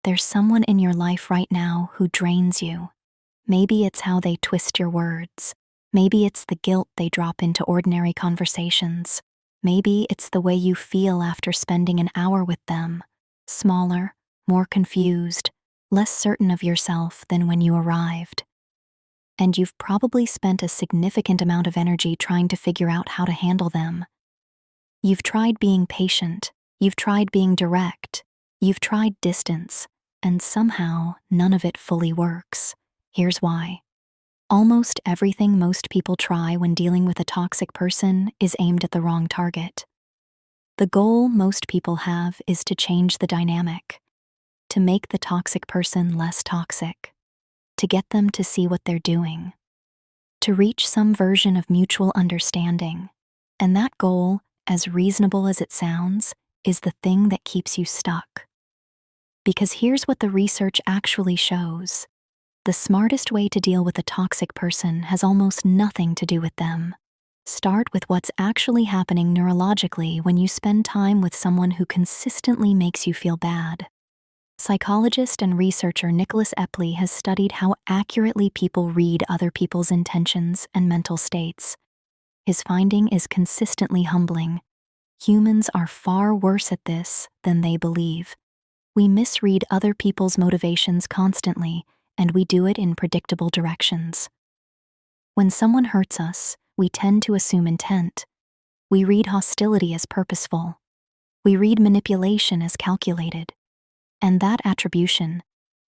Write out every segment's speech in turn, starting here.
There's someone in your life right now who drains you. Maybe it's how they twist your words. Maybe it's the guilt they drop into ordinary conversations. Maybe it's the way you feel after spending an hour with them. Smaller, more confused, less certain of yourself than when you arrived. And you've probably spent a significant amount of energy trying to figure out how to handle them. You've tried being patient, you've tried being direct, you've tried distance, and somehow none of it fully works. Here's why. Almost everything most people try when dealing with a toxic person is aimed at the wrong target. The goal most people have is to change the dynamic, to make the toxic person less toxic, to get them to see what they're doing, to reach some version of mutual understanding. And that goal, as reasonable as it sounds, is the thing that keeps you stuck. Because here's what the research actually shows. The smartest way to deal with a toxic person has almost nothing to do with them. Start with what's actually happening neurologically when you spend time with someone who consistently makes you feel bad. Psychologist and researcher Nicholas Epley has studied how accurately people read other people's intentions and mental states. His finding is consistently humbling. Humans are far worse at this than they believe. We misread other people's motivations constantly, and we do it in predictable directions. When someone hurts us, we tend to assume intent. We read hostility as purposeful. We read manipulation as calculated. And that attribution,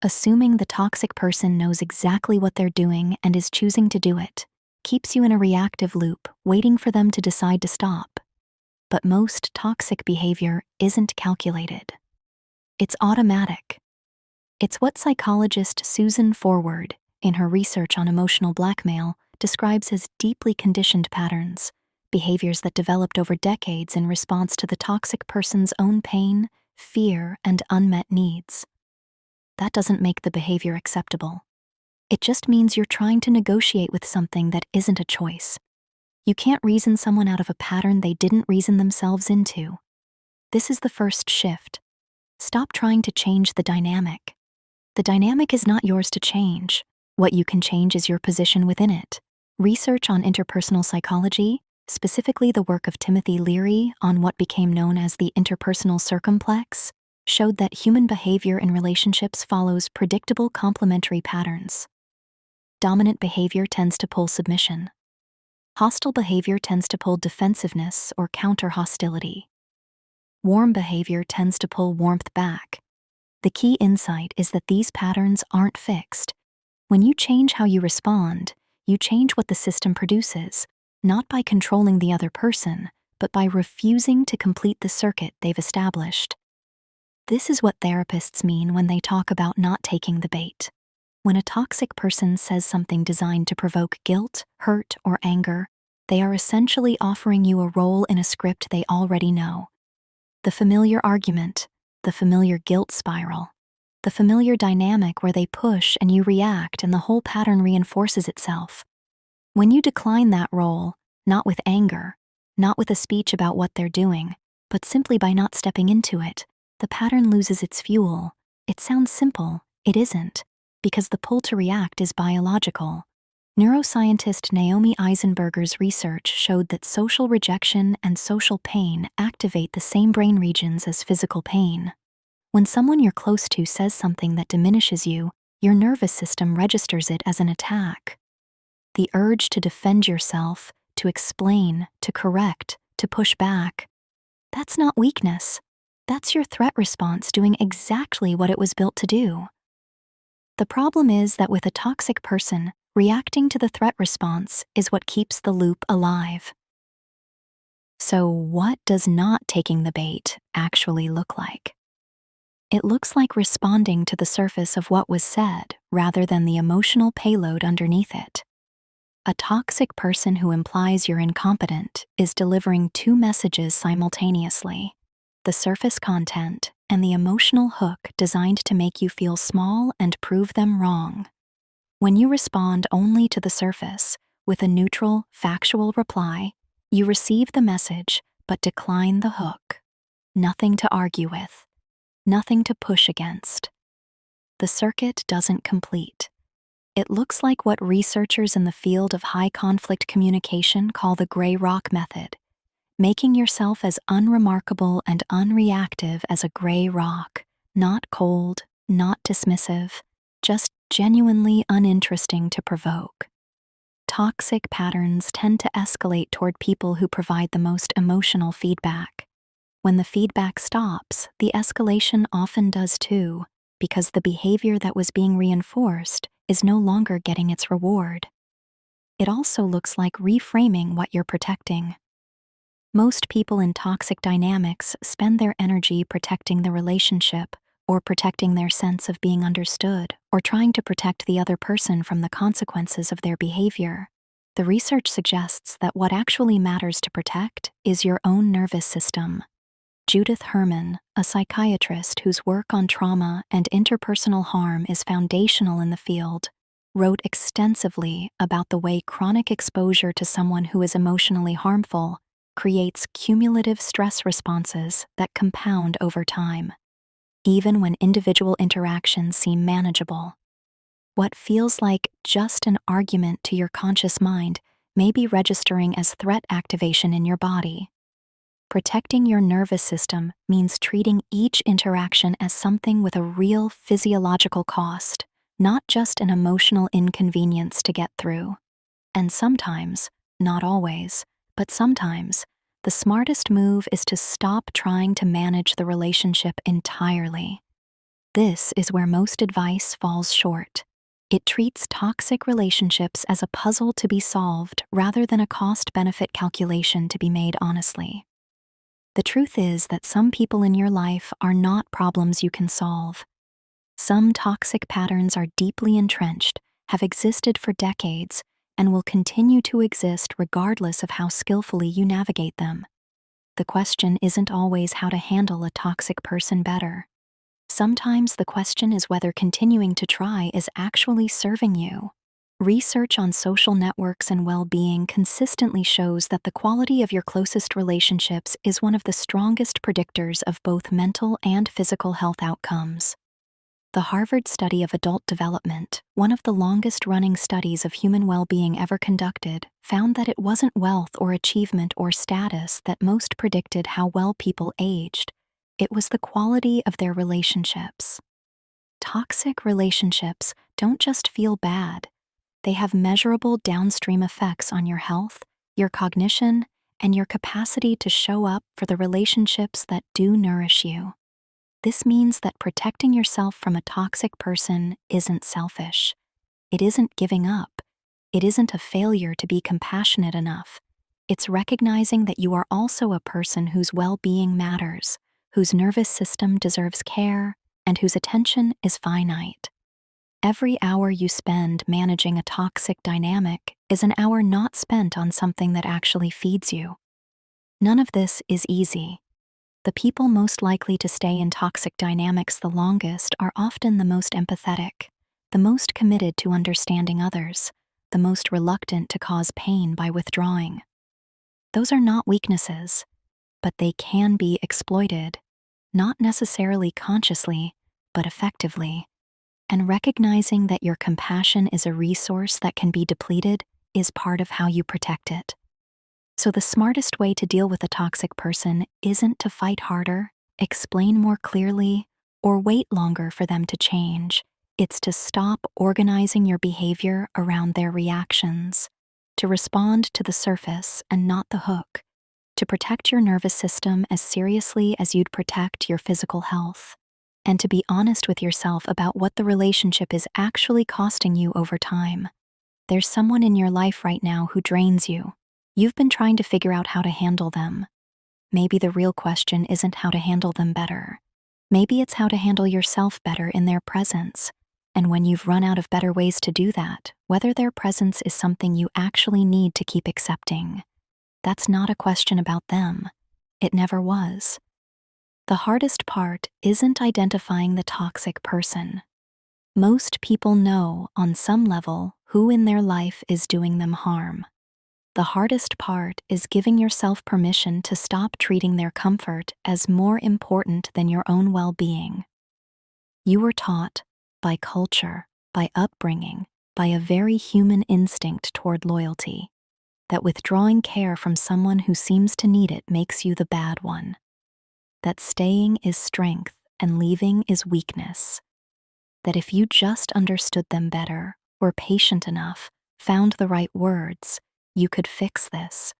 assuming the toxic person knows exactly what they're doing and is choosing to do it, keeps you in a reactive loop, waiting for them to decide to stop. But most toxic behavior isn't calculated. It's automatic. It's what psychologist Susan Forward, in her research on emotional blackmail, describes as deeply conditioned patterns, behaviors that developed over decades in response to the toxic person's own pain, fear, and unmet needs. That doesn't make the behavior acceptable. It just means you're trying to negotiate with something that isn't a choice. You can't reason someone out of a pattern they didn't reason themselves into. This is the first shift. Stop trying to change the dynamic. The dynamic is not yours to change. What you can change is your position within it. Research on interpersonal psychology, specifically the work of Timothy Leary on what became known as the interpersonal circumplex, showed that human behavior in relationships follows predictable complementary patterns. Dominant behavior tends to pull submission. Hostile behavior tends to pull defensiveness or counter-hostility. Warm behavior tends to pull warmth back. The key insight is that these patterns aren't fixed. When you change how you respond, you change what the system produces, not by controlling the other person, but by refusing to complete the circuit they've established. This is what therapists mean when they talk about not taking the bait. When a toxic person says something designed to provoke guilt, hurt, or anger, they are essentially offering you a role in a script they already know. The familiar argument, the familiar guilt spiral, the familiar dynamic where they push and you react and the whole pattern reinforces itself. When you decline that role, not with anger, not with a speech about what they're doing, but simply by not stepping into it, the pattern loses its fuel. It sounds simple, it isn't, because the pull to react is biological. Neuroscientist Naomi Eisenberger's research showed that social rejection and social pain activate the same brain regions as physical pain. When someone you're close to says something that diminishes you, your nervous system registers it as an attack. The urge to defend yourself, to explain, to correct, to push back, that's not weakness. That's your threat response doing exactly what it was built to do. The problem is that with a toxic person, reacting to the threat response is what keeps the loop alive. So what does not taking the bait actually look like? It looks like responding to the surface of what was said rather than the emotional payload underneath it. A toxic person who implies you're incompetent is delivering two messages simultaneously: the surface content and the emotional hook designed to make you feel small and prove them wrong. When you respond only to the surface, with a neutral, factual reply, you receive the message but decline the hook. Nothing to argue with. Nothing to push against. the circuit doesn't complete. It looks like what researchers in the field of high-conflict communication call the gray rock method, making yourself as unremarkable and unreactive as a gray rock, not cold, not dismissive, just genuinely uninteresting to provoke. Toxic patterns tend to escalate toward people who provide the most emotional feedback. When the feedback stops, the escalation often does too, because the behavior that was being reinforced is no longer getting its reward. It also looks like reframing what you're protecting. Most people in toxic dynamics spend their energy protecting the relationship, or protecting their sense of being understood, or trying to protect the other person from the consequences of their behavior. The research suggests that what actually matters to protect is your own nervous system. Judith Herman, a psychiatrist whose work on trauma and interpersonal harm is foundational in the field, wrote extensively about the way chronic exposure to someone who is emotionally harmful creates cumulative stress responses that compound over time, even when individual interactions seem manageable. What feels like just an argument to your conscious mind may be registering as threat activation in your body. Protecting your nervous system means treating each interaction as something with a real physiological cost, not just an emotional inconvenience to get through. And sometimes, not always, but sometimes, the smartest move is to stop trying to manage the relationship entirely. This is where most advice falls short. It treats toxic relationships as a puzzle to be solved rather than a cost-benefit calculation to be made honestly. The truth is that some people in your life are not problems you can solve. Some toxic patterns are deeply entrenched, have existed for decades, and will continue to exist regardless of how skillfully you navigate them. The question isn't always how to handle a toxic person better. Sometimes the question is whether continuing to try is actually serving you. Research on social networks and well-being consistently shows that the quality of your closest relationships is one of the strongest predictors of both mental and physical health outcomes. The Harvard Study of Adult Development, one of the longest-running studies of human well-being ever conducted, found that it wasn't wealth or achievement or status that most predicted how well people aged. It was the quality of their relationships. Toxic relationships don't just feel bad. They have measurable downstream effects on your health, your cognition, and your capacity to show up for the relationships that do nourish you. This means that protecting yourself from a toxic person isn't selfish. It isn't giving up. It isn't a failure to be compassionate enough. It's recognizing that you are also a person whose well-being matters, whose nervous system deserves care, and whose attention is finite. Every hour you spend managing a toxic dynamic is an hour not spent on something that actually feeds you. None of this is easy. The people most likely to stay in toxic dynamics the longest are often the most empathetic, the most committed to understanding others, the most reluctant to cause pain by withdrawing. Those are not weaknesses, but they can be exploited, not necessarily consciously, but effectively. And recognizing that your compassion is a resource that can be depleted is part of how you protect it. So the smartest way to deal with a toxic person isn't to fight harder, explain more clearly, or wait longer for them to change. It's to stop organizing your behavior around their reactions, to respond to the surface and not the hook, to protect your nervous system as seriously as you'd protect your physical health, and to be honest with yourself about what the relationship is actually costing you over time. There's someone in your life right now who drains you. You've been trying to figure out how to handle them. Maybe the real question isn't how to handle them better. Maybe it's how to handle yourself better in their presence. And when you've run out of better ways to do that, whether their presence is something you actually need to keep accepting. That's not a question about them. It never was. The hardest part isn't identifying the toxic person. Most people know, on some level, who in their life is doing them harm. The hardest part is giving yourself permission to stop treating their comfort as more important than your own well-being. You were taught, by culture, by upbringing, by a very human instinct toward loyalty, that withdrawing care from someone who seems to need it makes you the bad one, that staying is strength and leaving is weakness, that if you just understood them better, were patient enough, found the right words, you could fix this.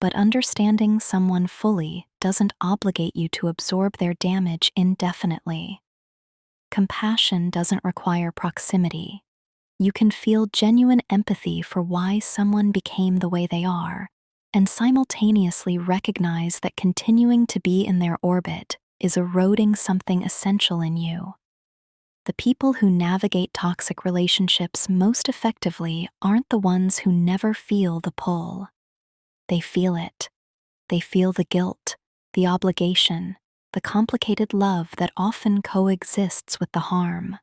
But understanding someone fully doesn't obligate you to absorb their damage indefinitely. Compassion doesn't require proximity. You can feel genuine empathy for why someone became the way they are, and simultaneously recognize that continuing to be in their orbit is eroding something essential in you. The people who navigate toxic relationships most effectively aren't the ones who never feel the pull. They feel it. They feel the guilt, the obligation, the complicated love that often coexists with the harm.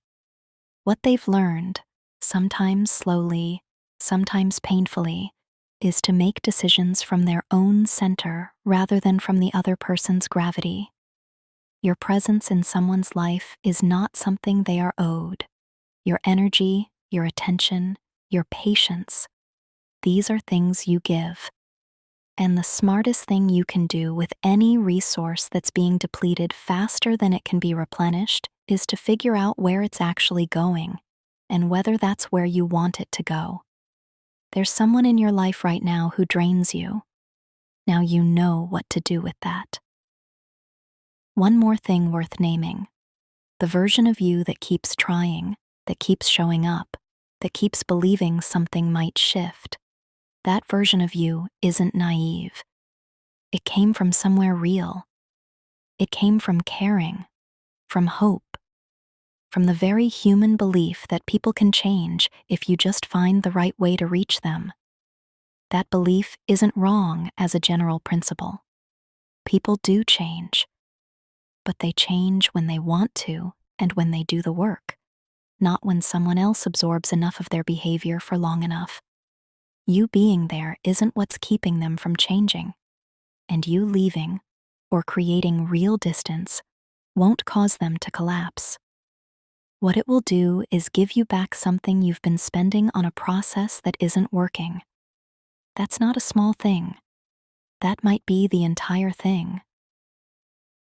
What they've learned, sometimes slowly, sometimes painfully, is to make decisions from their own center rather than from the other person's gravity. Your presence in someone's life is not something they are owed. Your energy, your attention, your patience, these are things you give. And the smartest thing you can do with any resource that's being depleted faster than it can be replenished is to figure out where it's actually going and whether that's where you want it to go. There's someone in your life right now who drains you. Now you know what to do with that. One more thing worth naming: the version of you that keeps trying, that keeps showing up, that keeps believing something might shift. That version of you isn't naive. It came from somewhere real. It came from caring, from hope, from the very human belief that people can change if you just find the right way to reach them. That belief isn't wrong as a general principle. People do change, but they change when they want to and when they do the work, not when someone else absorbs enough of their behavior for long enough. You being there isn't what's keeping them from changing, and you leaving or creating real distance won't cause them to collapse. What it will do is give you back something you've been spending on a process that isn't working. That's not a small thing. That might be the entire thing.